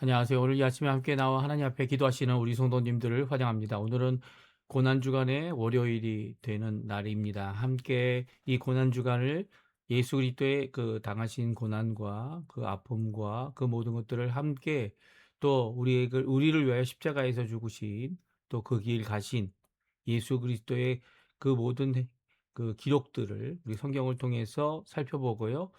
안녕하세요. 오늘 이 아침에 함께 나와 하나님 앞에 기도하시는 우리 성도님들을 환영합니다. 오늘은 고난주간의 월요일이 되는 날입니다. 함께 이 고난주간을 예수 그리스도의 그 당하신 고난과 그 아픔과 그 모든 것들을 함께 또 우리를 위하여 십자가에서 죽으신 또 그 길 가신 예수 그리스도의 그 모든 그 기록들을 우리 성경을 통해서 살펴보고요.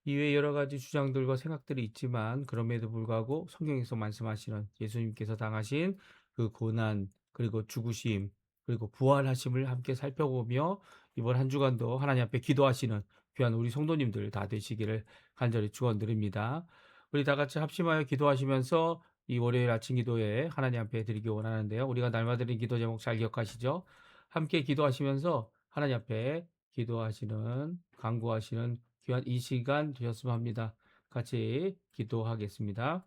이외에 여러 가지 주장들과 생각들이 있지만 그럼에도 불구하고 성경에서 말씀하시는 예수님께서 당하신 그 고난 그리고 죽으심 그리고 부활하심을 함께 살펴보며 이번 한 주간도 하나님 앞에 기도하시는 귀한 우리 성도님들 다 되시기를 간절히 축원드립니다. 우리 다 같이 합심하여 기도하시면서 이 월요일 아침 기도에 하나님 앞에 드리기 원하는데요. 우리가 날마다 드린 기도 제목 잘 기억하시죠? 함께 기도하시면서 하나님 앞에 기도하시는 간구하시는 귀한 이 시간 되셨으면 합니다. 같이 기도하겠습니다.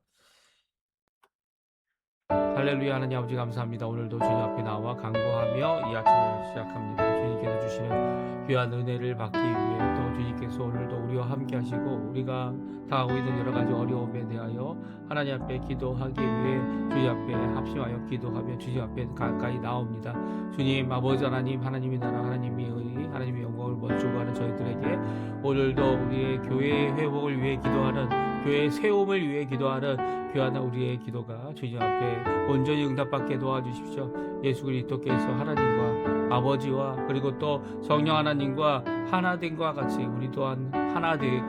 할렐루야. 하나님 아버지 감사합니다. 오늘도 주님 앞에 나와 간구하며 이 아침을 시작합니다. 주님께서 주시는 귀한 은혜를 받기 위해 또 주님께서 오늘도 우리와 함께 하시고 우리가 당하고 있는 여러 가지 어려움에 대하여 하나님 앞에 기도하기 위해 주님 앞에 합심하여 기도하며 주님 앞에 가까이 나옵니다. 주님 아버지 하나님, 하나님의 나라, 하나님의 의, 하나님의 영광을 멋지고 하는 저희들에게 오늘도 우리의 교회의 회복을 위해 기도하는, 교회의 세움을 위해 기도하는 귀한 우리의 기도가 주님 앞에 온전히 응답받게 도와주십시오. 예수 그리스도께서 하나님과 아버지와 그리고 또 성령 하나님과 하나됨과 같이 우리 또한 하나 되고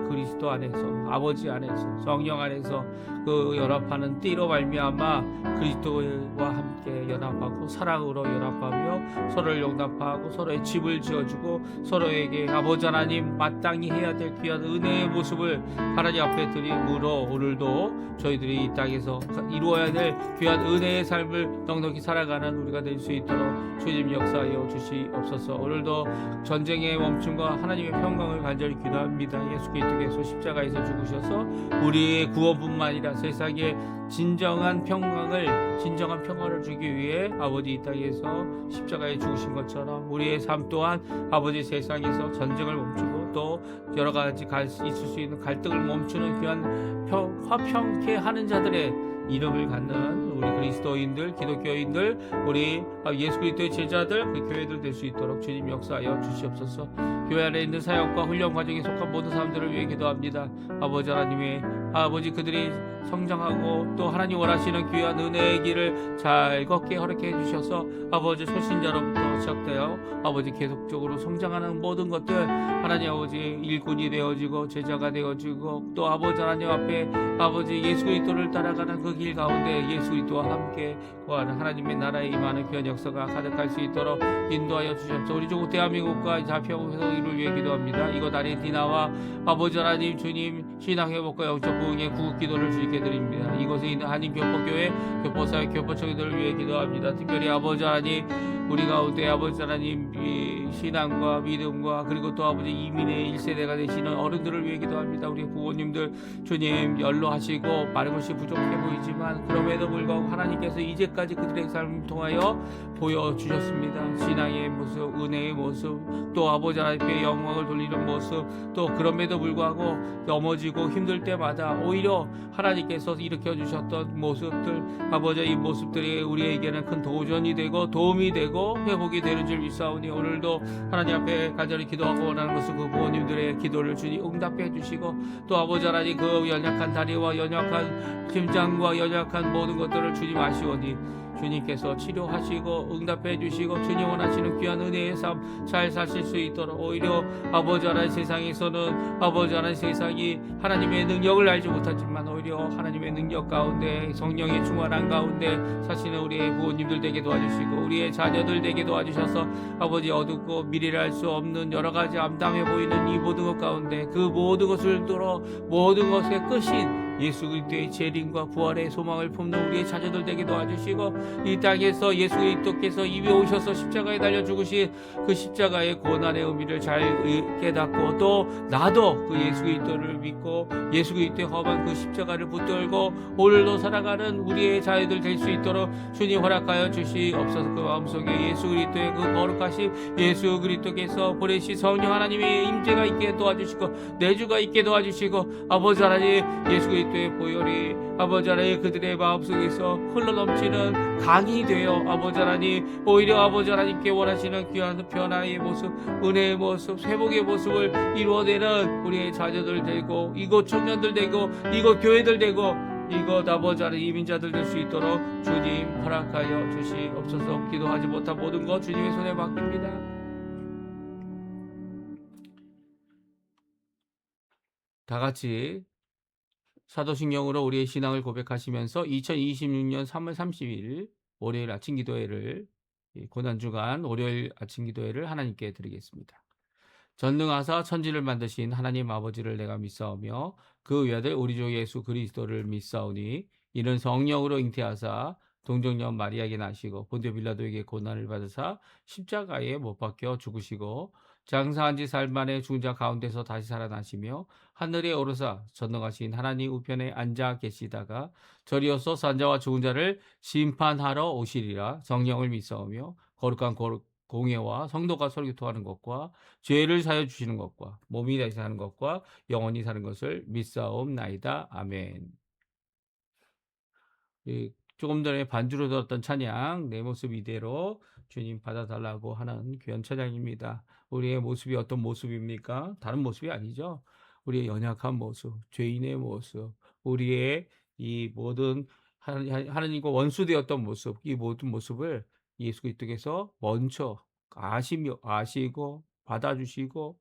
그리스도 안에서 아버지 안에서 성령 안에서 그 연합하는 띠로 말미암아 그리스도와 함께 연합하고 사랑으로 연합하며 서로를 용납하고 서로의 집을 지어주고 서로에게 아버지 하나님 마땅히 해야 될 귀한 은혜의 모습을 하나님 앞에 드림으로 오늘도 저희들이 이 땅에서 이루어야 될 귀한 은혜의 삶을 넉넉히 살아가는 우리가 될 수 있도록 주님 역사하여 주시옵소서. 오늘도 전쟁의 멈춤과 하나님의 평강을 간절히 기도합니다. 예수 그리스도께서 십자가에서 죽으셔서 우리의 구원뿐만 아니라 세상에 진정한 평화를 주기 위해 아버지 이 땅에서 십자가에 죽으신 것처럼 우리의 삶 또한 아버지 세상에서 전쟁을 멈추고 또 여러 가지 있을 수 있는 갈등을 멈추는 귀한 화평케 하는 자들의 이름을 갖는 우리 그리스도인들, 기독교인들, 우리 예수 그리스도의 제자들, 그 교회들 될 수 있도록 주님 역사하여 주시옵소서. 교회 안에 있는 사역과 훈련 과정에 속한 모든 사람들을 위해 기도합니다. 아버지 하나님의 아버지 그들이 성장하고 또 하나님 원하시는 귀한 은혜의 길을 잘 걷게 허락해 주셔서 아버지 초신자로부터 시작되어 아버지 계속적으로 성장하는 모든 것들 하나님 아버지 일꾼이 되어지고 제자가 되어지고 또 아버지 하나님 앞에 아버지 예수 그리스도를 따라가는 그 길 가운데 예수 그리스도와 함께 구하는 하나님의 나라에 임하는 귀한 역사가 가득할 수 있도록 인도하여 주시옵소서. 우리 조국 대한민국과 자평회를 위해 기도합니다. 이곳 아르헨티나와 아버지 하나님 주님 신앙회복과 영적 부흥의 구국기도를 주님께 드립니다. 이곳에 있는 한인교포교회 교포사회 교포청들을 위해 기도합니다. 특별히 아버지 하나님 우리 가운데 아버지 하나님 신앙과 믿음과 그리고 또 아버지 이민의 1세대가 되시는 어른들을 위해 기도합니다. 우리 부모님들 주님 연로하시고 많은 것이 부족해 보이지만 그럼에도 불구하고 하나님께서 이제까지 그들의 삶을 통하여 보여주셨습니다. 신앙의 모습, 은혜의 모습, 또 아버지 하나님께 영광을 돌리는 모습, 또 그럼에도 불구하고 넘어지고 힘들 때마다 오히려 하나님께서 일으켜주셨던 모습들, 아버지 이 모습들이 우리에게는 큰 도전이 되고 도움이 되고 회복이 되는 줄 믿사오니 오늘도 하나님 앞에 간절히 기도하고 원하는 것은 그 부모님들의 기도를 주님 응답해 주시고 또 아버지 하나님 그 연약한 다리와 연약한 심장과 연약한 모든 것들을 주님 아시오니 주님께서 치료하시고 응답해 주시고 주님 원하시는 귀한 은혜의 삶 잘 사실 수 있도록 오히려 아버지 하나님 세상에서는 아버지 하나님 세상이 하나님의 능력을 알지 못하지만 오히려 하나님의 능력 가운데 성령의 충만한 가운데 사시는 우리의 부모님들 되게 도와주시고 우리의 자녀들 되게 도와주셔서 아버지 어둡고 미래를 알 수 없는 여러 가지 암담해 보이는 이 모든 것 가운데 그 모든 것을 들어 모든 것의 끝인 예수 그리스도의 재림과 부활의 소망을 품는 우리의 자녀들 되게 도와주시고 이 땅에서 예수 그리스도께서 이미 오셔서 십자가에 달려 죽으신 그 십자가의 고난의 의미를 잘 깨닫고 또 나도 그 예수 그리스도를 믿고 예수 그리스도의 험한 그 십자가를 붙들고 오늘도 살아가는 우리의 자녀들 될 수 있도록 주님 허락하여 주시옵소서. 그 마음속에 예수 그리스도의 그 거룩하신 예수 그리스도께서 보내신 성령 하나님의 임재가 있게 도와주시고 내주가 있게 도와주시고 아버지 하나님 예수 그리스도 그리스도의 보혈이 아버지 하나님 그들의 마음속에서 흘러넘치는 강이 되어 아버지 하나님 오히려 아버지 하나님께 원하시는 귀한 변화의 모습, 은혜의 모습, 회복의 모습을 이루어내는 우리의 자녀들 되고 이곳 청년들 되고 이곳 교회들 되고 이곳 아버지 하나님 이민자들 될 수 있도록 주님 허락하여 주시옵소서. 기도하지 못한 모든 것 주님의 손에 맡깁니다. 다 같이 사도신경으로 우리의 신앙을 고백하시면서 2026년 3월 30일 월요일 아침 기도회를 고난주간 월요일 아침 기도회를 하나님께 드리겠습니다. 전능하사 천지를 만드신 하나님 아버지를 내가 믿사오며 그 외아들 우리 주 예수 그리스도를 믿사오니 이는 성령으로 잉태하사 동정녀 마리아에게 나시고 본디오 빌라도에게 고난을 받으사 십자가에 못 박혀 죽으시고 장사한 지 사흘 만에 죽은 자 가운데서 다시 살아나시며 하늘에 오르사 전능하신 하나님 우편에 앉아 계시다가 저리어서 산자와 죽은 자를 심판하러 오시리라. 성령을 믿사오며 거룩한 공예와 성도가 설교토하는 것과 죄를 사여 주시는 것과 몸이 다시 사는 것과 영원히 사는 것을 믿사옵나이다. 아멘. 조금 전에 반주로 들었던 찬양 내 모습 이대로 주님 받아달라고 하는 귀한 찬양입니다. 우리의 모습이 어떤 모습입니까? 다른 모습이 아니죠. 우리의 연약한 모습, 죄인의 모습, 우리의 이 모든 하나님과 원수되었던 모습, 이 모든 모습을 예수 그리스도께서 먼저 아시고 받아주시고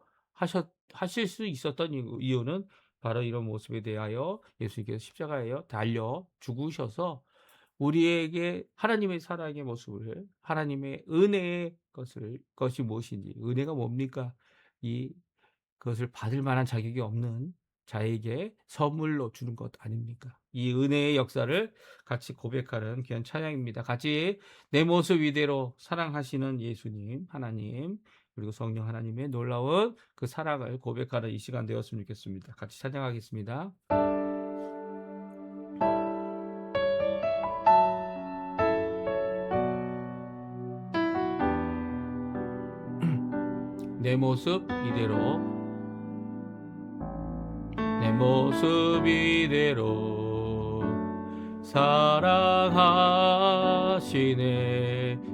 하실 수 있었던 이유는 바로 이런 모습에 대하여 예수님께서 십자가에 달려 죽으셔서 우리에게 하나님의 사랑의 모습을, 하나님의 은혜의 것이 무엇인지, 은혜가 뭡니까? 그것을 받을 만한 자격이 없는 자에게 선물로 주는 것 아닙니까? 이 은혜의 역사를 같이 고백하는 귀한 찬양입니다. 같이 내 모습 이대로 사랑하시는 예수님, 하나님, 그리고 성령 하나님의 놀라운 그 사랑을 고백하는 이 시간 되었으면 좋겠습니다. 같이 찬양하겠습니다. 내 모습 이대로 내 모습 이대로 사랑하시네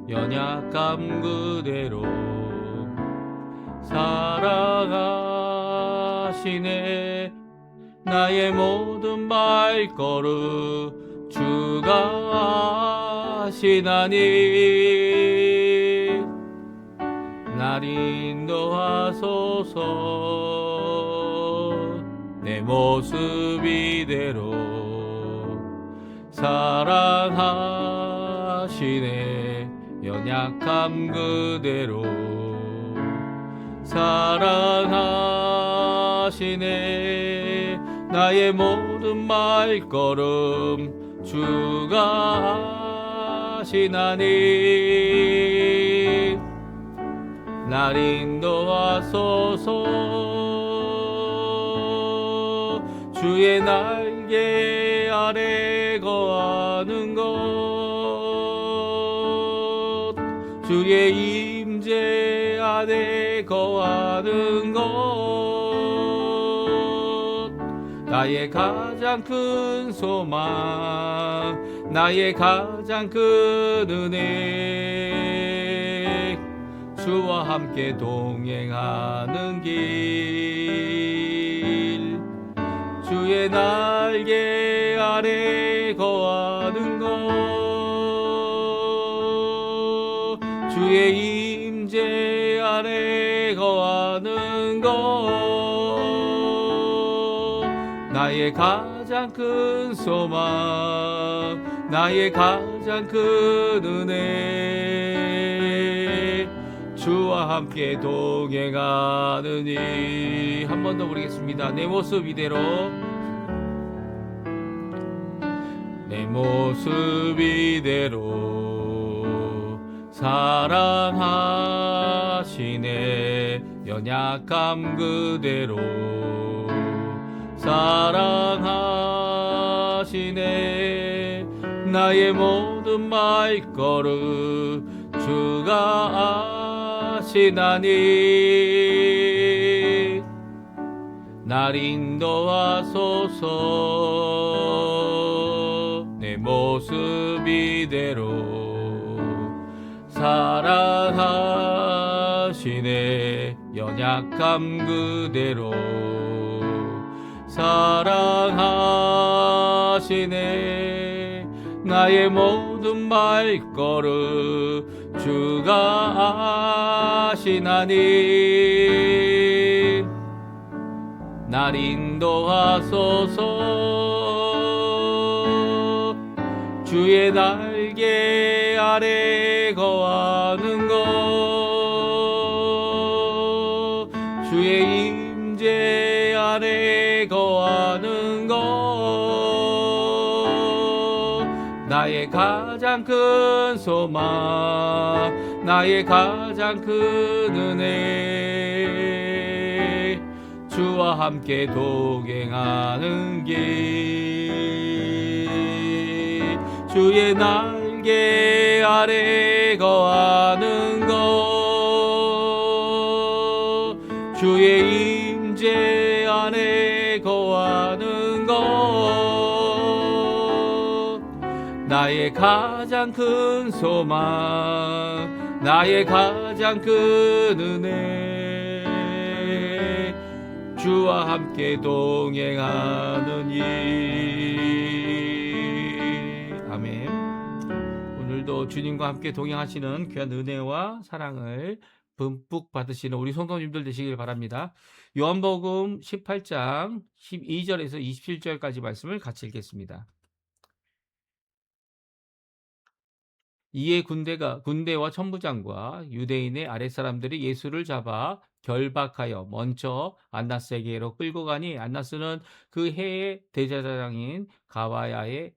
연약함 그대로 사랑하시네 나의 모든 발걸음 주가 하시나니 날 인도하소서 내 모습 이대로 사랑하시네 연약함 그대로 사랑하시네 나의 모든 발걸음 주가 하시나니 날 인도하소서 주의 날개 아래 거하는 것 주의 임재 안에 거하는 것 나의 가장 큰 소망 나의 가장 큰 은혜 주와 함께 동행하는 길 주의 날개 아래 거하는 것 주의 임재 아래 거하는 것 나의 가장 큰 소망 나의 가장 큰 은혜 주와 함께 동행하느니 한 번 더 부르겠습니다. 내 모습 이대로 내 모습 이대로 사랑하시네 연약함 그대로 사랑하시네 나의 모든 발걸음 주가 하시나니 날 날 인도하소서. 내 모습 이대로 사랑하시네. 연약함 그대로 사랑하시네. 나의 모든 발걸음 주가 아시나니 날 인도하소서. 주의 날개 아래 거하는 것, 주의 임재 아래 거하는 것, 나의 가장 큰 소망, 나의 가장 큰 은혜, 주와 함께 동행하는 길, 주의 날개 아래 거하는 것, 주의 임재 안에 거하는 것, 나의 가장 큰 소망, 나의 가장 큰 은혜, 주와 함께 동행하는 일. 아멘. 오늘도 주님과 함께 동행하시는 귀한 은혜와 사랑을 듬뿍 받으시는 우리 성도님들 되시길 바랍니다. 요한복음 18장 12절에서 27절까지 말씀을 같이 읽겠습니다. 이에 군대와 천부장과 유대인의 아랫사람들이 예수를 잡아 결박하여 먼저 안나스에게로 끌고 가니, 안나스는 그 해의 대제사장인 가야바의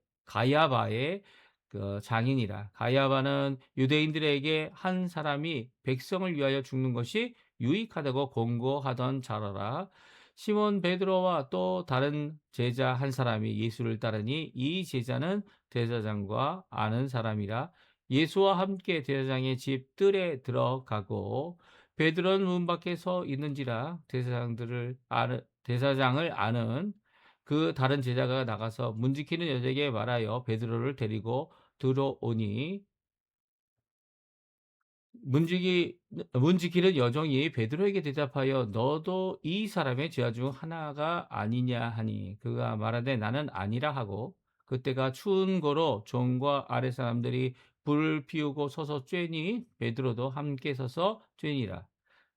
그 장인이라. 가야바는 유대인들에게 한 사람이 백성을 위하여 죽는 것이 유익하다고 권고하던 자라라. 시몬 베드로와 또 다른 제자 한 사람이 예수를 따르니 이 제자는 대제사장과 아는 사람이라. 예수와 함께 대제사장의 집 뜰에 들어가고 베드로는 문 밖에 서 있는지라. 대제사장을 아는 그 다른 제자가 나가서 문지키는 여자에게 말하여 베드로를 데리고 들어오니, 문지기는 여종이 베드로에게 대답하여 너도 이 사람의 제자 중 하나가 아니냐 하니, 그가 말하되 나는 아니라 하고, 그때가 추운 거로 종과 아랫 사람들이 불을 피우고 서서 쬐니 베드로도 함께 서서 쬐니라.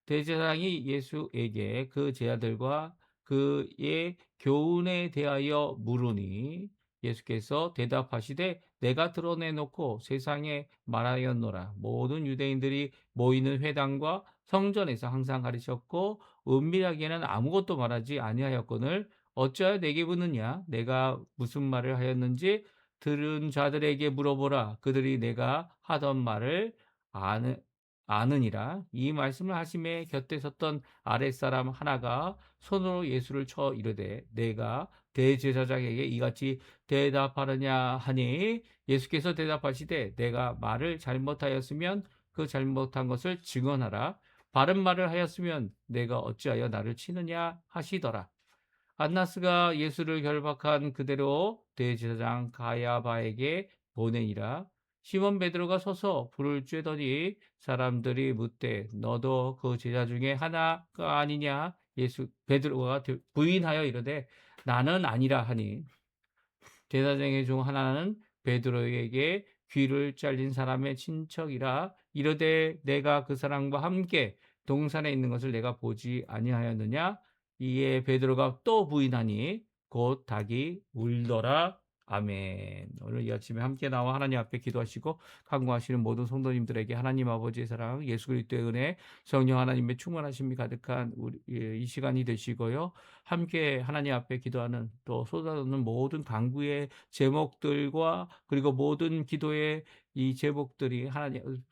대제사장이 예수에게 그 제자들과 그의 교훈에 대하여 물으니 예수께서 대답하시되 내가 드러내놓고 세상에 말하였노라. 모든 유대인들이 모이는 회당과 성전에서 항상 가르쳤고 은밀하게는 아무것도 말하지 아니하였거늘 어찌하여 내게 묻느냐? 내가 무슨 말을 하였는지 들은 자들에게 물어보라. 그들이 내가 하던 말을 아느니라. 이 말씀을 하심에 곁에 섰던 아랫사람 하나가 손으로 예수를 쳐 이르되 내가 대제사장에게 이같이 대답하느냐 하니, 예수께서 대답하시되 내가 말을 잘못하였으면 그 잘못한 것을 증언하라. 바른 말을 하였으면 내가 어찌하여 나를 치느냐 하시더라. 안나스가 예수를 결박한 그대로 대제사장 가야바에게 보내니라. 시몬 베드로가 서서 불을 쬐더니 사람들이 묻되 너도 그 제자 중에 하나가 아니냐? 베드로가 부인하여 이르되 나는 아니라 하니, 제사장의 중 하나는 베드로에게 귀를 잘린 사람의 친척이라 이르되 내가 그 사람과 함께 동산에 있는 것을 내가 보지 아니하였느냐? 이에 베드로가 또 부인하니 곧 닭이 울더라. 아멘. 오늘 이 아침에 함께 나와 하나님 앞에 기도하시고 간구하시는 모든 성도님들에게 하나님 아버지의 사랑, 예수 그리스도의 은혜, 성령 하나님의 충만하심이 가득한 이 시간이 되시고요. 함께 하나님 앞에 기도하는 또 쏟아놓는 모든 간구의 제목들과 그리고 모든 기도의 이 제목들이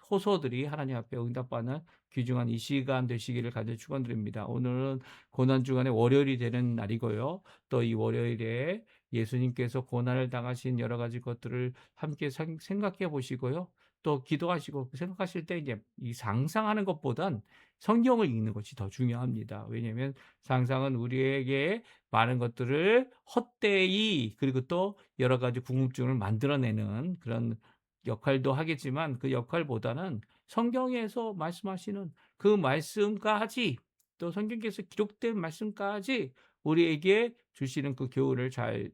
호소들이 하나님 앞에 응답받는 귀중한 이 시간 되시기를 간절히 축원드립니다. 오늘은 고난 주간의 월요일이 되는 날이고요. 또 이 월요일에 예수님께서 고난을 당하신 여러 가지 것들을 함께 생각해 보시고요. 또 기도하시고 생각하실 때 이제 이 상상하는 것보단 성경을 읽는 것이 더 중요합니다. 왜냐하면 상상은 우리에게 많은 것들을 헛되이 그리고 또 여러 가지 궁금증을 만들어내는 그런 역할도 하겠지만 그 역할보다는 성경에서 말씀하시는 그 말씀까지 또 성경에서 기록된 말씀까지 우리에게 주시는 그 교훈을 잘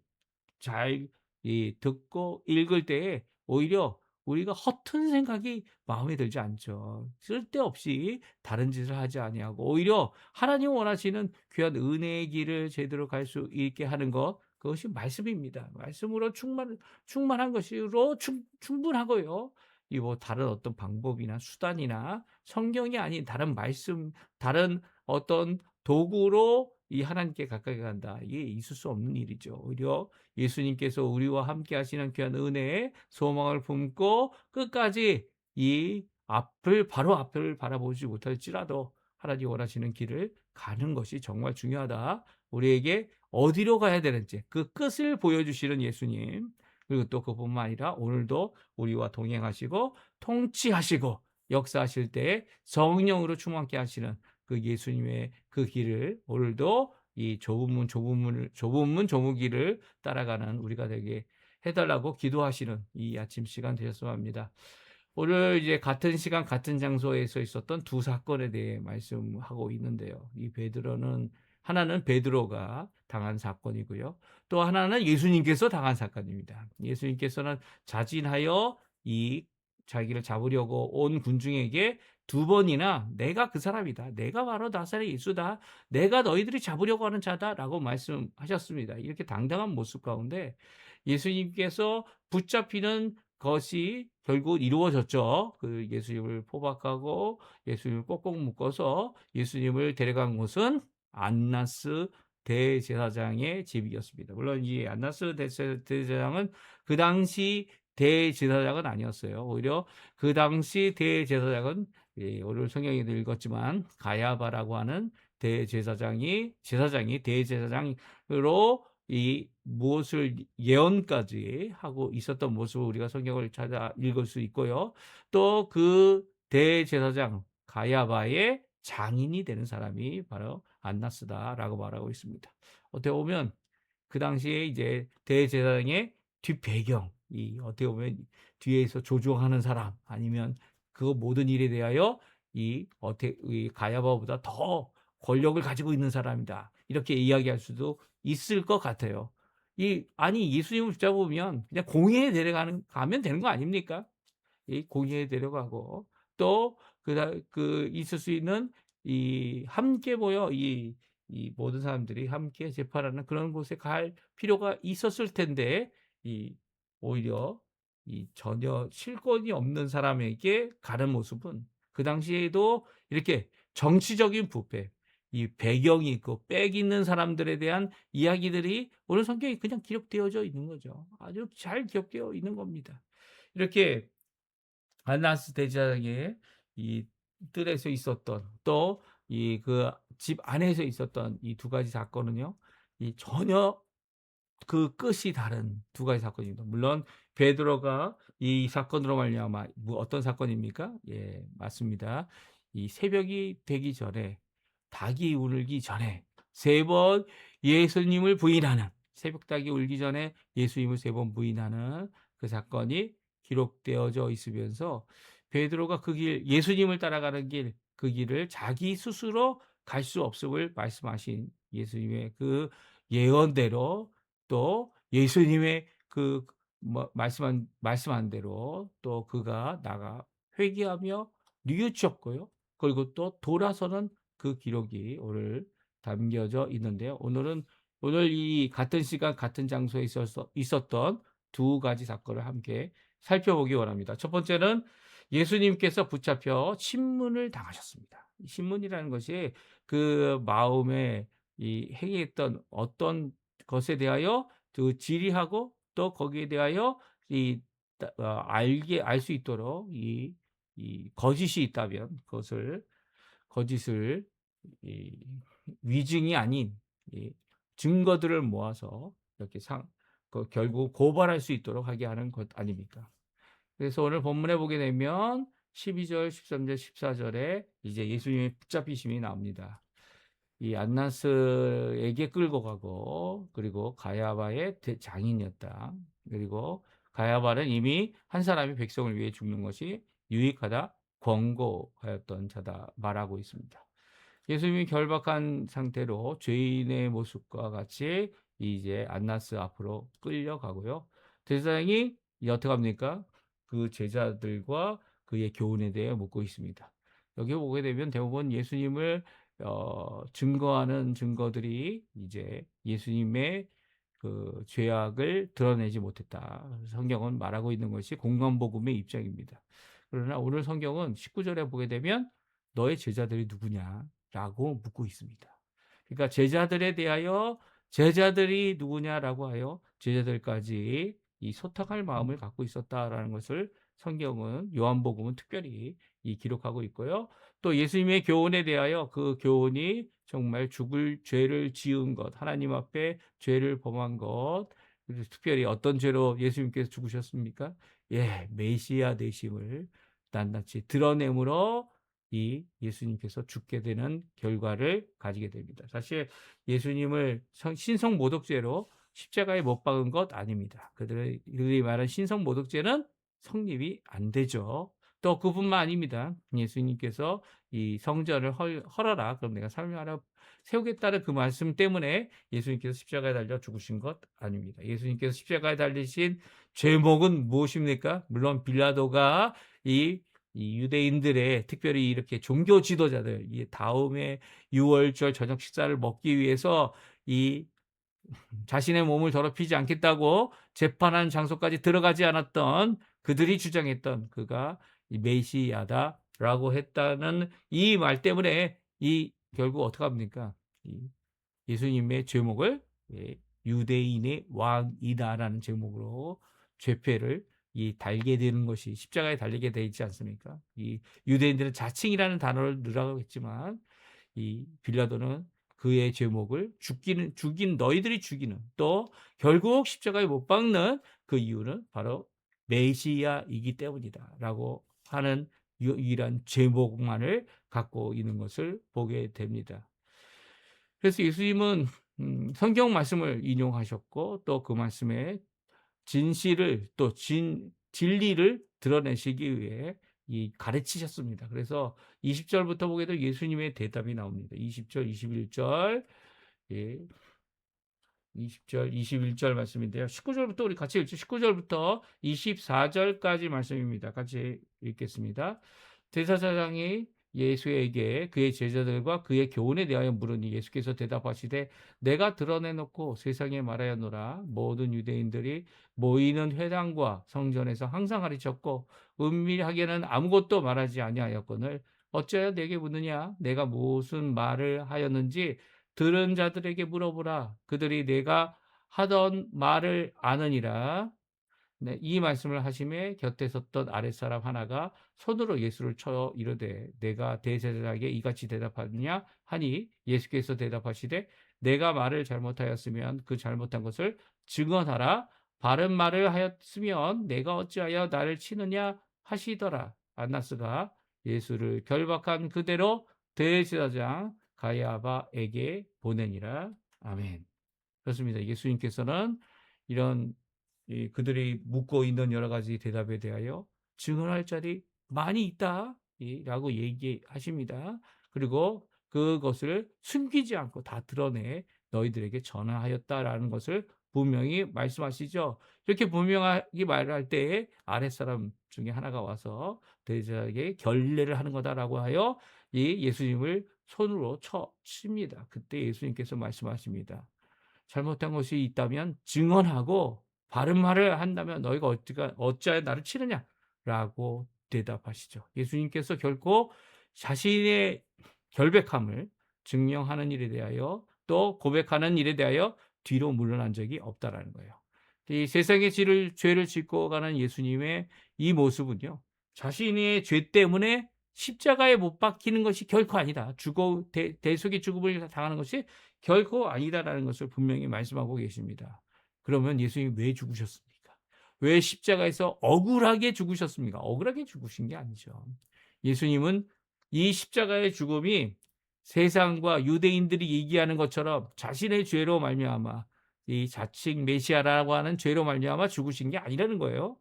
듣고 읽을 때에 오히려 우리가 허튼 생각이 마음에 들지 않죠. 쓸데없이 다른 짓을 하지 아니하고 오히려 하나님 원하시는 귀한 은혜의 길을 제대로 갈 수 있게 하는 것 그것이 말씀입니다. 말씀으로 충만한 것으로 충분하고요. 이 뭐 다른 어떤 방법이나 수단이나 성경이 아닌 다른 말씀 다른 어떤 도구로 이 하나님께 가까이 간다. 이게 있을 수 없는 일이죠. 오히려 예수님께서 우리와 함께 하시는 귀한 은혜에 소망을 품고 끝까지 이 바로 앞을 바라보지 못할지라도 하나님 원하시는 길을 가는 것이 정말 중요하다. 우리에게 어디로 가야 되는지 그 끝을 보여주시는 예수님. 그리고 또 그뿐만 아니라 오늘도 우리와 동행하시고 통치하시고 역사하실 때에 성령으로 충만케 하시는 그 예수님의 그 길을 오늘도 이 좁은 문 조무기를 따라가는 우리가 되게 해달라고 기도하시는 이 아침 시간 되셨으면 합니다. 오늘 이제 같은 시간 같은 장소에서 있었던 두 사건에 대해 말씀하고 있는데요. 이 베드로는 하나는 베드로가 당한 사건이고요. 또 하나는 예수님께서 당한 사건입니다. 예수님께서는 자진하여 이 자기를 잡으려고 온 군중에게 두 번이나 내가 그 사람이다. 내가 바로 나사렛 예수다. 내가 너희들이 잡으려고 하는 자다라고 말씀하셨습니다. 이렇게 당당한 모습 가운데 예수님께서 붙잡히는 것이 결국 이루어졌죠. 그 예수님을 포박하고 예수님을 꼭꼭 묶어서 예수님을 데려간 곳은 안나스 대제사장의 집이었습니다. 물론 이 안나스 대제사장은 그 당시 대제사장은 아니었어요. 오히려 그 당시 대제사장은 오늘 성경에 읽었지만 가야바라고 하는 제사장이 대제사장으로 이 무엇을 예언까지 하고 있었던 모습을 우리가 성경을 찾아 읽을 수 있고요. 또 그 대제사장 가야바의 장인이 되는 사람이 바로 안나스다라고 말하고 있습니다. 어떻게 보면 그 당시에 이제 대제사장의 뒷배경, 이 어떻게 보면 뒤에서 조종하는 사람 아니면 그 모든 일에 대하여 이 가야바보다 더 권력을 가지고 있는 사람이다. 이렇게 이야기할 수도 있을 것 같아요. 아니 예수님을 붙잡으면 그냥 공회에 가면 되는 거 아닙니까? 이 공회에 데려가고 또 있을 수 있는 이 함께 모여 이 모든 사람들이 함께 재판하는 그런 곳에 갈 필요가 있었을 텐데 이 오히려 이 전혀 실권이 없는 사람에게 가는 모습은 그 당시에도 이렇게 정치적인 부패, 이 배경이 있고 빽 있는 사람들에 대한 이야기들이 오늘 성경에 그냥 기록되어져 있는 거죠. 아주 잘 기록되어 있는 겁니다. 이렇게 안나스 대제사장의 이 뜰에서 있었던 또 이 그 집 안에서 있었던 이 두 가지 사건은요. 이 전혀 그 끝이 다른 두 가지 사건입니다. 물론 베드로가 이 사건으로 말미암아 어떤 사건입니까? 예, 맞습니다. 이 새벽이 되기 전에 닭이 울기 전에 세 번 예수님을 부인하는 새벽닭이 울기 전에 예수님을 세 번 부인하는 그 사건이 기록되어져 있으면서 베드로가 예수님을 따라가는 그 길을 자기 스스로 갈 수 없음을 말씀하신 예수님의 그 예언대로 또 예수님의 말씀한 대로 또 그가 나가 회개하며 뉘우쳤고요. 그리고 또 돌아서는 그 기록이 오늘 담겨져 있는데요. 오늘 이 같은 시간 같은 장소에 있었던 두 가지 사건을 함께 살펴보기 원합니다. 첫 번째는 예수님께서 붙잡혀 신문을 당하셨습니다. 신문이라는 것이 그 마음에 행했던 어떤 것에 대하여 그 질의하고 또 거기에 대하여 알 수 있도록 거짓이 있다면 그것을 거짓을 이 위증이 아닌 이 증거들을 모아서 이렇게 결국 고발할 수 있도록 하게 하는 것 아닙니까? 그래서 오늘 본문에 보게 되면 12절, 13절, 14절에 이제 예수님의 붙잡히심이 나옵니다. 이 안나스에게 끌고 가고, 그리고 가야바의 장인이었다. 그리고 가야바는 이미 한 사람이 백성을 위해 죽는 것이 유익하다, 권고하였던 자다 말하고 있습니다. 예수님이 결박한 상태로 죄인의 모습과 같이 이제 안나스 앞으로 끌려가고요. 대제사장이 어떻게 합니까? 그 제자들과 그의 교훈에 대해 묻고 있습니다. 여기 보게 되면 대부분 예수님을 증거하는 증거들이 이제 예수님의 그 죄악을 드러내지 못했다. 성경은 말하고 있는 것이 공관복음의 입장입니다. 그러나 오늘 성경은 19절에 보게 되면 너의 제자들이 누구냐? 라고 묻고 있습니다. 그러니까 제자들에 대하여 제자들이 누구냐라고 하여 제자들까지 이 소탁할 마음을 갖고 있었다라는 것을 성경은 요한복음은 특별히 기록하고 있고요. 또 예수님의 교훈에 대하여 그 교훈이 정말 죽을 죄를 지은 것, 하나님 앞에 죄를 범한 것, 특별히 어떤 죄로 예수님께서 죽으셨습니까? 예, 메시아 되심을 낱낱이 드러내므로 이 예수님께서 죽게 되는 결과를 가지게 됩니다. 사실 예수님을 신성 모독죄로 십자가에 못 박은 것 아닙니다. 그들이 말한 신성 모독죄는 성립이 안 되죠. 또 그뿐만 아닙니다. 예수님께서 이 성전을 헐어라, 그럼 내가 설명하라 세우겠다는 그 말씀 때문에 예수님께서 십자가에 달려 죽으신 것 아닙니다. 예수님께서 십자가에 달리신 죄목은 무엇입니까? 물론 빌라도가 이 유대인들의 특별히 이렇게 종교 지도자들, 이 다음에 6월절 저녁 식사를 먹기 위해서 이 자신의 몸을 더럽히지 않겠다고 재판하는 장소까지 들어가지 않았던 그들이 주장했던 그가 메시아다라고 했다는 이 말 때문에 결국 어떻게 합니까? 예수님의 제목을 유대인의 왕이다라는 제목으로 죄패를 달게 되는 것이 십자가에 달리게 되어 있지 않습니까? 이 유대인들은 자칭이라는 단어를 넣으라고 했지만 이 빌라도는 그의 제목을 죽인 너희들이 죽이는, 또 결국 십자가에 못 박는 그 이유는 바로 메시아이기 때문이다라고 하는 유일한 제목만을 갖고 있는 것을 보게 됩니다. 그래서 예수님은 성경 말씀을 인용하셨고 또 그 말씀에 진실을 또 진리를 드러내시기 위해 가르치셨습니다. 그래서 20절부터 보게 되면 예수님의 대답이 나옵니다. 20절, 21절, 예, 20절, 21절 말씀인데요. 19절부터 우리 같이 읽죠. 19절부터 24절까지 말씀입니다. 같이 읽겠습니다. 대제사장이 예수에게 그의 제자들과 그의 교훈에 대하여 물으니 예수께서 대답하시되 내가 드러내놓고 세상에 말하였노라. 모든 유대인들이 모이는 회당과 성전에서 항상 가르쳤고 은밀하게는 아무것도 말하지 아니하였거늘 어찌하여 내게 묻느냐? 내가 무슨 말을 하였는지 들은 자들에게 물어보라. 그들이 내가 하던 말을 아느니라. 네, 이 말씀을 하심에 곁에 섰던 아랫사람 하나가 손으로 예수를 쳐 이르되 내가 대제사장에게 이같이 대답하느냐 하니 예수께서 대답하시되 내가 말을 잘못하였으면 그 잘못한 것을 증언하라. 바른 말을 하였으면 내가 어찌하여 나를 치느냐 하시더라. 안나스가 예수를 결박한 그대로 대제사장 가야바에게 보내니라. 아멘. 그렇습니다. 예수님께서는 이런 그들이 묻고 있는 여러 가지 대답에 대하여 증언할 자리 많이 있다 라고 얘기하십니다. 그리고 그것을 숨기지 않고 다 드러내 너희들에게 전하하였다라는 것을 분명히 말씀하시죠. 이렇게 분명하게 말할 때에 아랫사람 중에 하나가 와서 대제사장에게 결례를 하는 거다라고 하여 예수님을 손으로 칩니다. 그때 예수님께서 말씀하십니다. 잘못한 것이 있다면 증언하고 바른 말을 한다면 너희가 어찌하여 나를 치느냐? 라고 대답하시죠. 예수님께서 결코 자신의 결백함을 증명하는 일에 대하여 또 고백하는 일에 대하여 뒤로 물러난 적이 없다라는 거예요. 이 세상의 죄를 짓고 가는 예수님의 이 모습은요. 자신의 죄 때문에 십자가에 못 박히는 것이 결코 아니다. 대속의 죽음을 당하는 것이 결코 아니다라는 것을 분명히 말씀하고 계십니다. 그러면 예수님이 왜 죽으셨습니까? 왜 십자가에서 억울하게 죽으셨습니까? 억울하게 죽으신 게 아니죠. 예수님은 이 십자가의 죽음이 세상과 유대인들이 얘기하는 것처럼 자신의 죄로 말미암아 이 자칭 메시아라고 하는 죄로 말미암아 죽으신 게 아니라는 거예요.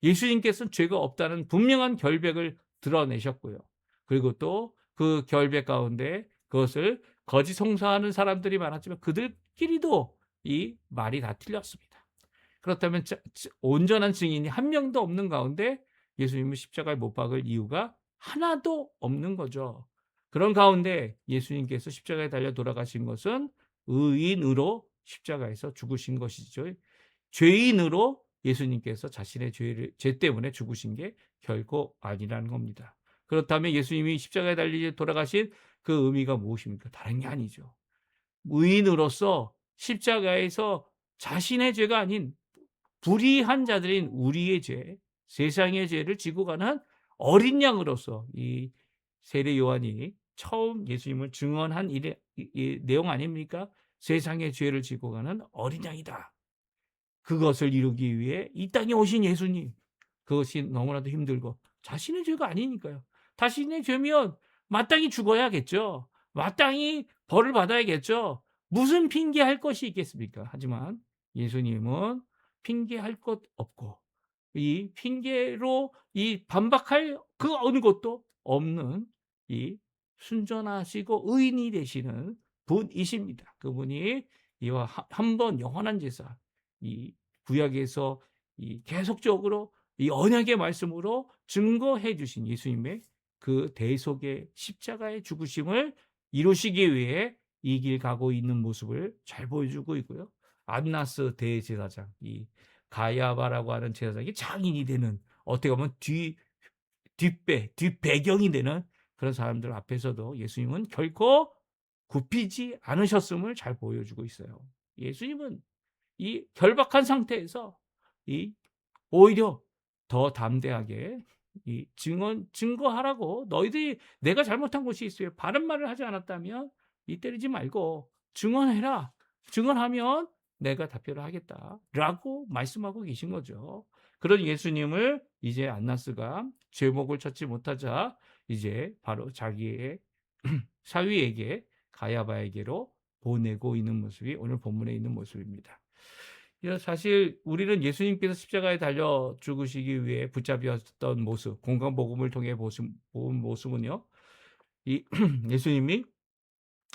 예수님께서는 죄가 없다는 분명한 결백을 드러내셨고요. 그리고 또 그 결백 가운데 그것을 거짓 송사하는 사람들이 많았지만 그들끼리도 이 말이 다 틀렸습니다. 그렇다면 온전한 증인이 한 명도 없는 가운데 예수님은 십자가에 못 박을 이유가 하나도 없는 거죠. 그런 가운데 예수님께서 십자가에 달려 돌아가신 것은 의인으로 십자가에서 죽으신 것이죠. 죄인으로 예수님께서 자신의 죄 때문에 죽으신 게 결코 아니라는 겁니다. 그렇다면 예수님이 십자가에 달려 돌아가신 그 의미가 무엇입니까? 다른 게 아니죠. 의인으로서 십자가에서 자신의 죄가 아닌 불의한 자들인 우리의 죄, 세상의 죄를 지고 가는 어린 양으로서 이 세례 요한이 처음 예수님을 증언한 이 내용 아닙니까? 세상의 죄를 지고 가는 어린 양이다. 그것을 이루기 위해 이 땅에 오신 예수님. 그것이 너무나도 힘들고 자신의 죄가 아니니까요. 자신의 죄면 마땅히 죽어야겠죠. 마땅히 벌을 받아야겠죠. 무슨 핑계할 것이 있겠습니까? 하지만 예수님은 핑계할 것 없고 이 핑계로 이 반박할 그 어느 것도 없는 이 순전하시고 의인이 되시는 분이십니다. 그분이 이와 한 번 영원한 제사 이 구약에서 이 계속적으로 이 언약의 말씀으로 증거해 주신 예수님의 그 대속의 십자가의 죽으심을 이루시기 위해 이 길 가고 있는 모습을 잘 보여주고 있고요. 안나스 대제사장, 이 가야바라고 하는 제사장이 장인이 되는 어떻게 보면 뒷배경이 되는 그런 사람들 앞에서도 예수님은 결코 굽히지 않으셨음을 잘 보여주고 있어요. 예수님은 이 결박한 상태에서 이 오히려 더 담대하게 이 증거하라고 너희들이 내가 잘못한 것이 있어요. 바른 말을 하지 않았다면 이 때리지 말고 증언해라. 증언하면 내가 답변을 하겠다라고 말씀하고 계신 거죠. 그런 예수님을 이제 안나스가 제목을 찾지 못하자 이제 바로 자기의 사위에게 가야바에게로 보내고 있는 모습이 오늘 본문에 있는 모습입니다. 사실 우리는 예수님께서 십자가에 달려 죽으시기 위해 붙잡혔던 모습, 공간복음을 통해 본 모습은요, 이 예수님이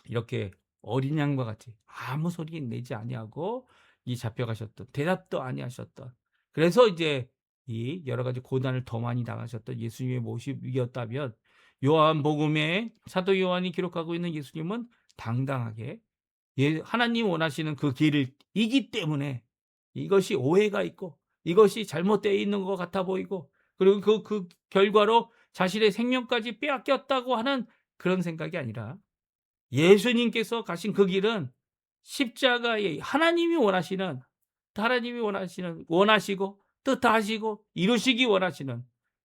이렇게 어린 양과 같이 아무 소리 내지 아니하고 이 잡혀가셨던, 대답도 아니하셨던, 그래서 이제 이 여러 가지 고난을 더 많이 당하셨던 예수님의 모습이었다면, 요한복음에 사도 요한이 기록하고 있는 예수님은 당당하게 하나님 원하시는 그 길을 이기 때문에 이것이 오해가 있고 이것이 잘못되어 있는 것 같아 보이고 그리고 그 결과로 자신의 생명까지 빼앗겼다고 하는 그런 생각이 아니라 예수님께서 가신 그 길은 십자가에 하나님이 원하시고 뜻하시고 이루시기 원하시는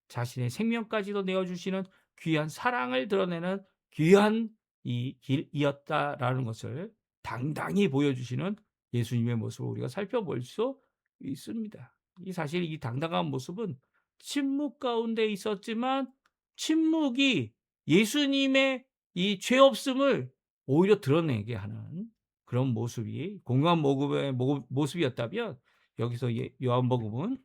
자신의 생명까지도 내어주시는 귀한 사랑을 드러내는 귀한 이 길이었다라는 것을 당당히 보여주시는 예수님의 모습을 우리가 살펴볼 수 있습니다. 사실 이 당당한 모습은 침묵 가운데 있었지만 침묵이 예수님의 이 죄 없음을 오히려 드러내게 하는 그런 모습이 공간 모습의 모습이었다면 여기서 요한복음은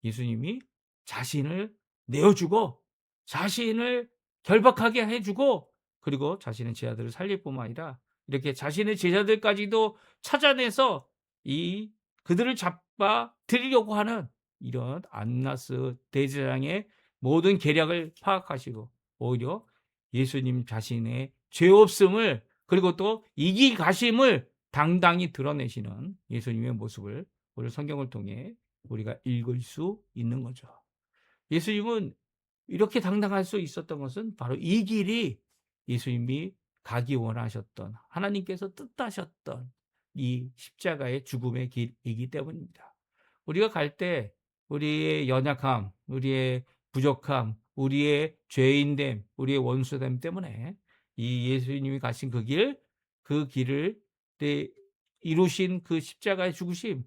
예수님이 자신을 내어주고 자신을 결박하게 해주고 그리고 자신의 제자들을 살릴 뿐만 아니라 이렇게 자신의 제자들까지도 찾아내서 그들을 잡아 들이려고 하는 이런 안나스 대제사장의 모든 계략을 파악하시고 오히려 예수님 자신의 죄 없음을 그리고 또 이기 가심을 당당히 드러내시는 예수님의 모습을 오늘 성경을 통해 우리가 읽을 수 있는 거죠. 예수님은 이렇게 당당할 수 있었던 것은 바로 이 길이 예수님이 가기 원하셨던 하나님께서 뜻하셨던 이 십자가의 죽음의 길이기 때문입니다. 우리가 갈 때 우리의 연약함, 우리의 부족함, 우리의 죄인됨, 우리의 원수됨 때문에 이 예수님이 가신 그 길을 이루신 그 십자가의 죽으심,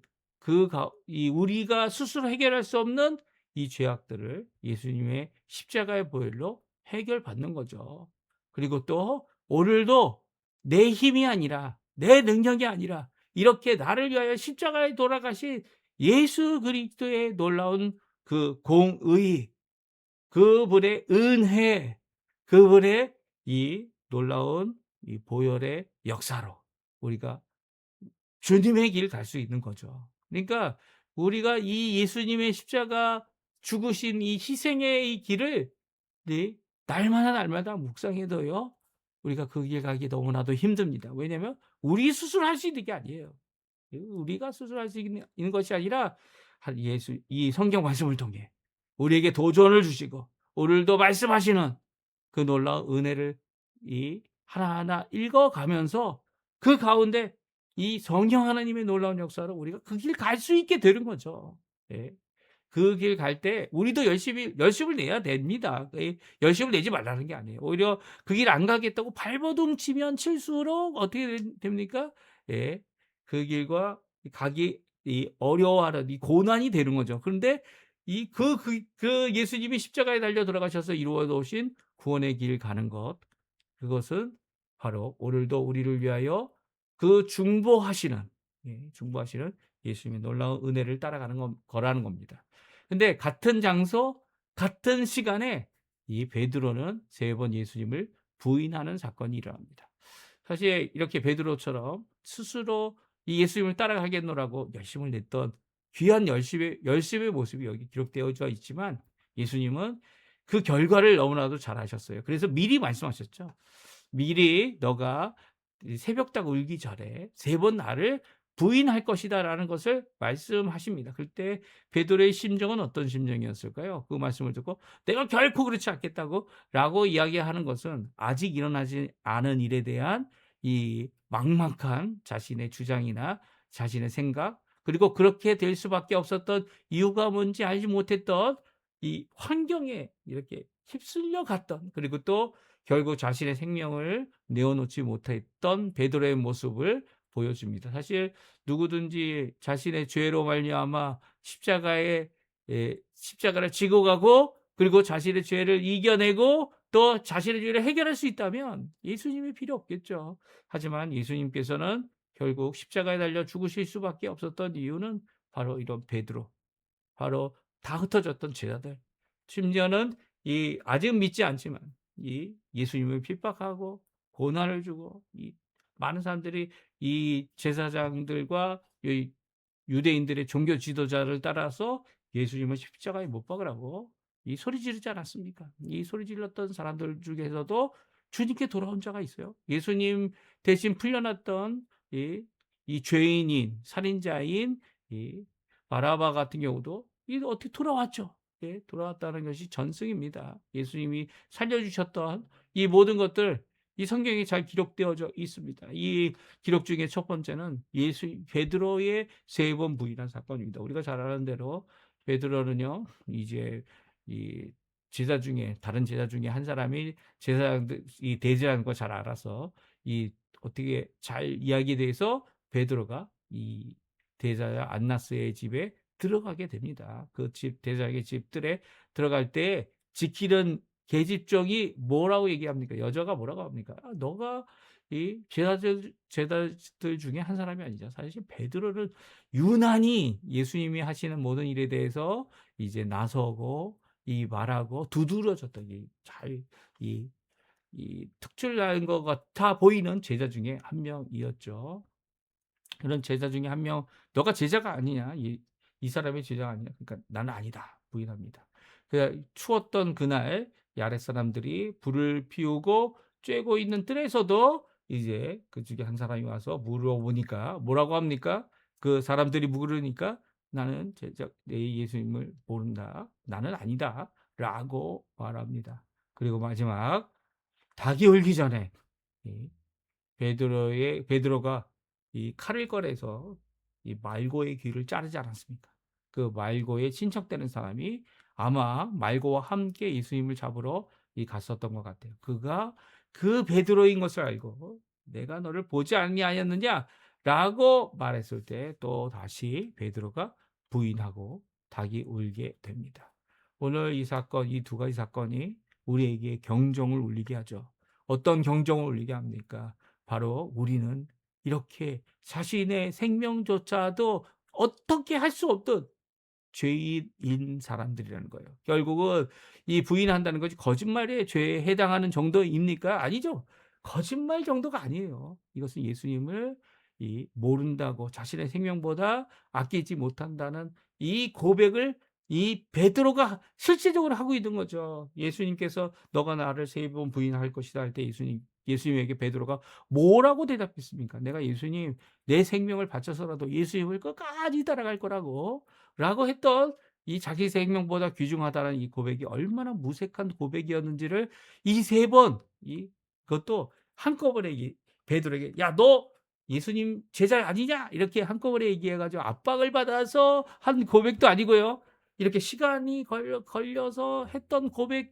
우리가 스스로 해결할 수 없는 이 죄악들을 예수님의 십자가의 보혈로 해결받는 거죠. 그리고 또 오늘도 내 힘이 아니라 내 능력이 아니라 이렇게 나를 위하여 십자가에 돌아가신 예수 그리스도의 놀라운 그 공의, 그분의 은혜, 그분의 이 놀라운 이 보혈의 역사로 우리가 주님의 길 갈 수 있는 거죠. 그러니까 우리가 이 예수님의 십자가 죽으신 이 희생의 이 길을, 네, 날마다 날마다 묵상해도요, 우리가 그 길 가기 너무나도 힘듭니다. 왜냐하면 우리 스스로 할 수 있는 게 아니에요. 우리가 스스로 할 수 있는 것이 아니라 예수 이 성경 말씀을 통해 우리에게 도전을 주시고 오늘도 말씀하시는 그 놀라운 은혜를 이 하나하나 읽어가면서 그 가운데 이 성령 하나님의 놀라운 역사로 우리가 그 길 갈 수 있게 되는 거죠. 예. 그 길 갈 때 우리도 열심을 내야 됩니다. 열심을 내지 말라는 게 아니에요. 오히려 그 길 안 가겠다고 발버둥 치면 칠수록 어떻게 됩니까? 예. 그 길과 가기 어려워하는 이 고난이 되는 거죠. 그런데 그 예수님이 십자가에 달려 돌아가셔서 이루어 놓으신 구원의 길 가는 것, 그것은 바로 오늘도 우리를 위하여 그 중보하시는, 중보하시는 예수님의 놀라운 은혜를 따라가는 거라는 겁니다. 근데 같은 장소, 같은 시간에 이 베드로는 3번 예수님을 부인하는 사건이 일어납니다. 사실 이렇게 베드로처럼 스스로 이 예수님을 따라가겠노라고 열심을 냈던 귀한 열심의 모습이 여기 기록되어져 있지만 예수님은 그 결과를 너무나도 잘 아셨어요. 그래서 미리 말씀하셨죠. 미리 너가 새벽딱 울기 전에 3번 나를 부인할 것이다라는 것을 말씀하십니다. 그때 베드로의 심정은 어떤 심정이었을까요? 그 말씀을 듣고 내가 결코 그렇지 않겠다고라고 이야기하는 것은 아직 일어나지 않은 일에 대한 이 막막한 자신의 주장이나 자신의 생각, 그리고 그렇게 될 수밖에 없었던 이유가 뭔지 알지 못했던 이 환경에 이렇게 휩쓸려 갔던, 그리고 또 결국 자신의 생명을 내어놓지 못했던 베드로의 모습을 보여줍니다. 사실 누구든지 자신의 죄로 말미암아 십자가를 지고 가고 그리고 자신의 죄를 이겨내고 또 자신의 죄를 해결할 수 있다면 예수님이 필요 없겠죠. 하지만 예수님께서는 결국 십자가에 달려 죽으실 수밖에 없었던 이유는 바로 이런 베드로, 바로 다 흩어졌던 제자들, 심지어는 아직 믿지 않지만 이 예수님을 핍박하고 고난을 주고 이 많은 사람들이 이 제사장들과 이 유대인들의 종교 지도자를 따라서 예수님을 십자가에 못 박으라고 이 소리 지르지 않았습니까? 이 소리 질렀던 사람들 중에서도 주님께 돌아온 자가 있어요. 예수님 대신 풀려났던 이 죄인인 살인자인 이 바라바 같은 경우도 어떻게 돌아왔죠? 예, 돌아왔다는 것이 전승입니다. 예수님이 살려주셨던 이 모든 것들 이 성경에 잘 기록되어져 있습니다. 이 기록 중에 첫 번째는 베드로의 3번 부인한 사건입니다. 우리가 잘 아는 대로 베드로는요, 이제 이 다른 제자 중에 한 사람이 제사장들, 이 대제라는 거 잘 알아서 어떻게 잘 이야기돼서 베드로가 이 대제자 안나스의 집에 들어가게 됩니다. 그 대제사장의 집들에 들어갈 때 지키는 계집종이 뭐라고 얘기합니까? 여자가 뭐라고 합니까? 너가 이 제자들 중에 한 사람이 아니죠. 사실 베드로는 유난히 예수님이 하시는 모든 일에 대해서 이제 나서고 말하고 두드러졌던 특출 나는 것 같아 보이는 제자 중에 한 명이었죠. 그런 제자 중에 한 명, 너가 제자가 아니냐? 이 사람의 제자가 아니냐? 그러니까 나는 아니다. 부인합니다. 추웠던 그날 야렛 사람들이 불을 피우고 쬐고 있는 뜰에서도 이제 그 중에 한 사람이 와서 물어보니까 뭐라고 합니까? 그 사람들이 물으니까 나는 내 예수님을 모른다. 나는 아니다. 라고 말합니다. 그리고 마지막 닭이 울기 전에 베드로가 이 칼을 꺼내서 이 말고의 귀를 자르지 않았습니까? 그 말고의 친척되는 사람이 아마 말고와 함께 예수님을 잡으러 갔었던 것 같아요. 그가 그 베드로인 것을 알고 내가 너를 보지 아니하였느냐? 라고 말했을 때 또다시 베드로가 부인하고 닭이 울게 됩니다. 오늘 이 사건, 이 두 가지 사건이 우리에게 경종을 울리게 하죠. 어떤 경종을 울리게 합니까? 바로 우리는 이렇게 자신의 생명조차도 어떻게 할 수 없던 죄인인 사람들이라는 거예요. 결국은 이 부인한다는 것이 거짓말의 죄에 해당하는 정도입니까? 아니죠. 거짓말 정도가 아니에요. 이것은 예수님을 모른다고 자신의 생명보다 아끼지 못한다는 이 고백을 이 베드로가 실제적으로 하고 있는 거죠. 예수님께서 "너가 나를 3번 부인할 것이다." 할 때 예수님에게 베드로가 뭐라고 대답했습니까? "내가 예수님 내 생명을 바쳐서라도 예수님을 끝까지 따라갈 거라고." 라고 했던 이 자기 생명보다 귀중하다는 이 고백이 얼마나 무색한 고백이었는지를 이 3번 그것도 한꺼번에 베드로에게 "야 너 예수님 제자 아니냐?" 이렇게 한꺼번에 얘기해 가지고 압박을 받아서 한 고백도 아니고요. 이렇게 시간이 걸려서 했던 고백이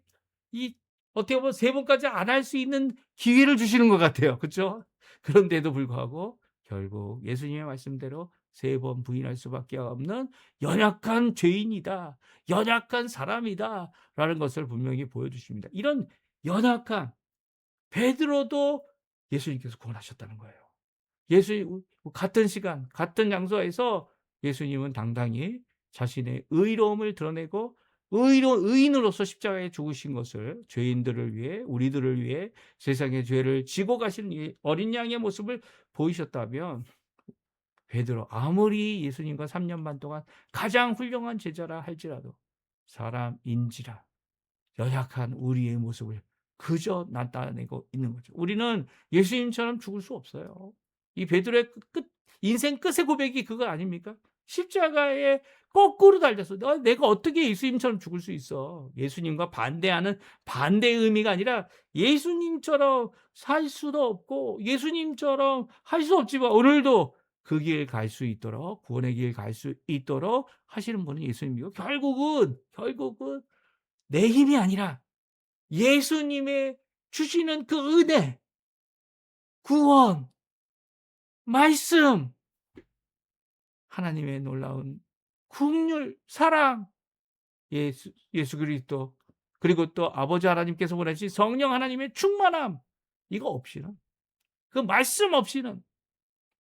어떻게 보면 3번까지 안 할 수 있는 기회를 주시는 것 같아요. 그쵸? 그런데도 불구하고 결국 예수님의 말씀대로 3번 부인할 수밖에 없는 연약한 죄인이다. 연약한 사람이다라는 것을 분명히 보여주십니다. 이런 연약한 베드로도 예수님께서 구원하셨다는 거예요. 예수님 같은 시간 같은 장소에서 예수님은 당당히 자신의 의로움을 드러내고 의인으로서 십자가에 죽으신 것을 죄인들을 위해 우리들을 위해 세상의 죄를 지고 가시는 이 어린 양의 모습을 보이셨다면 베드로 아무리 예수님과 3년 반 동안 가장 훌륭한 제자라 할지라도 사람인지라 연약한 우리의 모습을 그저 나타내고 있는 거죠. 우리는 예수님처럼 죽을 수 없어요. 이 베드로의 인생 끝의 고백이 그거 아닙니까? 십자가에 거꾸로 달려서 내가 어떻게 예수님처럼 죽을 수 있어? 예수님과 반대하는 반대의 의미가 아니라 예수님처럼 살 수도 없고 예수님처럼 할 수 없지만 오늘도 그 길 갈 수 있도록 구원의 길 갈 수 있도록 하시는 분은 예수님이고 결국은 내 힘이 아니라 예수님의 주시는 그 은혜, 구원, 말씀, 하나님의 놀라운 긍휼, 사랑, 예수 그리스도 그리고 또 아버지 하나님께서 보내신 성령 하나님의 충만함 이거 없이는 그 말씀 없이는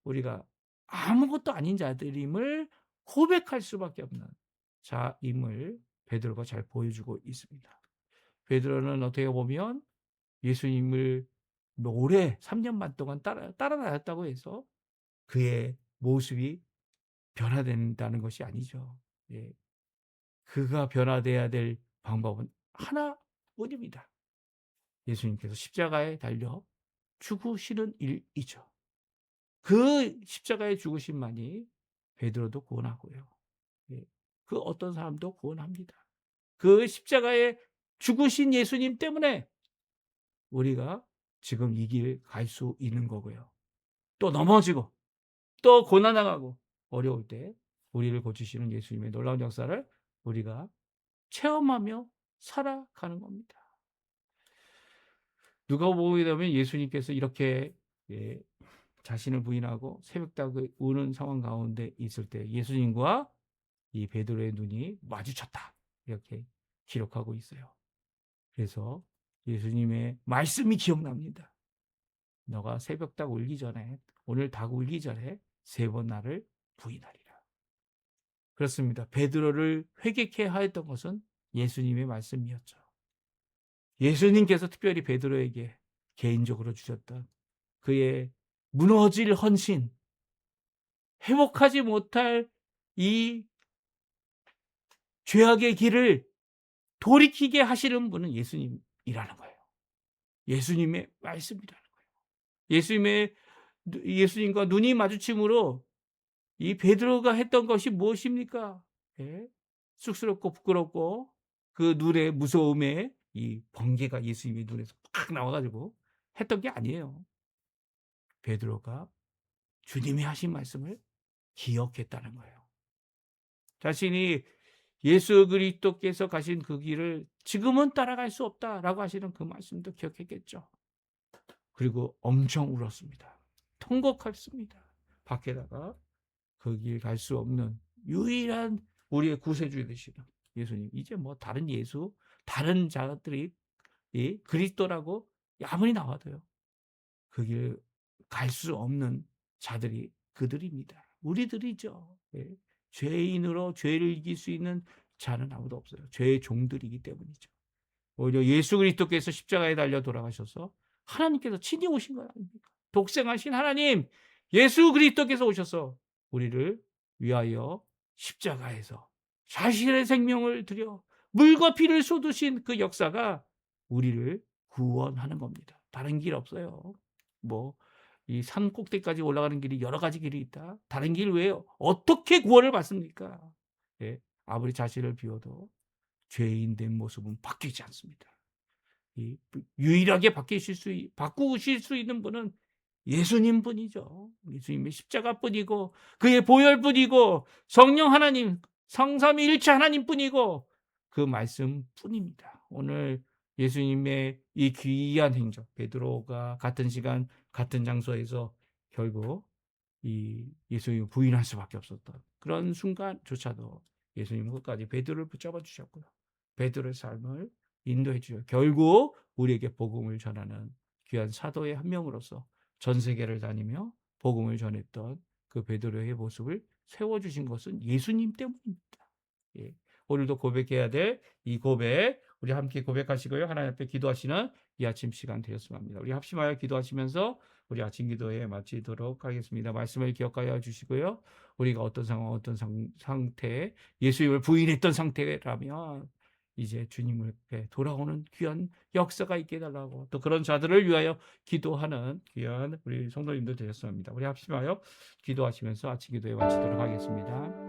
우리가 아무것도 아닌 자들임을 고백할 수밖에 없는 자임을 베드로가 잘 보여주고 있습니다. 베드로는 어떻게 보면 예수님을 오래 3년 반 동안 따라다녔다고 해서 그의 모습이 변화된다는 것이 아니죠. 예. 그가 변화돼야 될 방법은 하나뿐입니다. 예수님께서 십자가에 달려 죽으시는 일이죠. 그 십자가의 죽으심만이 베드로도 구원하고요. 예. 그 어떤 사람도 구원합니다. 그 십자가에 죽으신 예수님 때문에 우리가 지금 이 길 갈 수 있는 거고요. 또 넘어지고 또 고난당하고 어려울 때 우리를 고치시는 예수님의 놀라운 역사를 우리가 체험하며 살아가는 겁니다. 누가복음에 보면 예수님께서 이렇게 자신을 부인하고 새벽닭을 우는 상황 가운데 있을 때 예수님과 이 베드로의 눈이 마주쳤다. 이렇게 기록하고 있어요. 그래서 예수님의 말씀이 기억납니다. 너가 새벽닭 울기 전에 오늘 닭 울기 전에 3번 나를 부인하리라. 그렇습니다. 베드로를 회개케 하였던 것은 예수님의 말씀이었죠. 예수님께서 특별히 베드로에게 개인적으로 주셨던 그의 무너질 헌신, 회복하지 못할 이 죄악의 길을 돌이키게 하시는 분은 예수님이라는 거예요. 예수님의 말씀이라는 거예요. 예수님과 눈이 마주침으로 이 베드로가 했던 것이 무엇입니까? 예? 쑥스럽고 부끄럽고 그 눈의 무서움에 이 번개가 예수님의 눈에서 팍 나와가지고 했던 게 아니에요. 베드로가 주님이 하신 말씀을 기억했다는 거예요. 자신이 예수 그리스도께서 가신 그 길을 지금은 따라갈 수 없다라고 하시는 그 말씀도 기억했겠죠. 그리고 엄청 울었습니다. 통곡했습니다. 밖에다가 그 길 갈 수 없는 유일한 우리의 구세주 되시는 예수님. 이제 뭐 다른 예수, 다른 자들이 그리스도라고 아무리 나와도요. 그 길 갈 수 없는 자들이 그들입니다. 우리들이죠. 예. 죄인으로 죄를 이길 수 있는 자는 아무도 없어요. 죄의 종들이기 때문이죠. 오히려 예수 그리스도께서 십자가에 달려 돌아가셔서 하나님께서 친히 오신 거 아닙니까? 독생하신 하나님 예수 그리스도께서 오셔서 우리를 위하여 십자가에서 자신의 생명을 들여 물과 피를 쏟으신 그 역사가 우리를 구원하는 겁니다. 다른 길 없어요. 뭐 이 산 꼭대기까지 올라가는 길이 여러 가지 길이 있다. 다른 길 왜요? 어떻게 구원을 받습니까? 예. 아무리 자신을 비워도 죄인 된 모습은 바뀌지 않습니다. 유일하게 바꾸실 수 있는 분은 예수님 뿐이죠. 예수님의 십자가 뿐이고 그의 보혈 뿐이고 성령 하나님 성삼위일체 하나님 뿐이고 그 말씀 뿐입니다. 오늘 예수님의 이 귀한 행적 베드로가 같은 시간 같은 장소에서 결국 이 예수님을 부인할 수밖에 없었던 그런 순간조차도 예수님은 끝까지 베드로를 붙잡아 주셨고요. 베드로의 삶을 인도해 주셔 결국 우리에게 복음을 전하는 귀한 사도의 한 명으로서 전 세계를 다니며 복음을 전했던 그 베드로의 모습을 세워주신 것은 예수님 때문입니다. 예. 오늘도 고백해야 될 이 고백 우리 함께 고백하시고요. 하나님 앞에 기도하시는 이 아침 시간 되었으면 합니다. 우리 합심하여 기도하시면서 우리 아침 기도에 마치도록 하겠습니다. 말씀을 기억하여 주시고요. 우리가 어떤 상황, 어떤 상태, 예수님을 부인했던 상태라면 이제 주님을 돌아오는 귀한 역사가 있게 해달라고 또 그런 자들을 위하여 기도하는 귀한 우리 성도님들 되셨습니다. 우리 합심하여 기도하시면서 아침 기도에 마치도록 하겠습니다.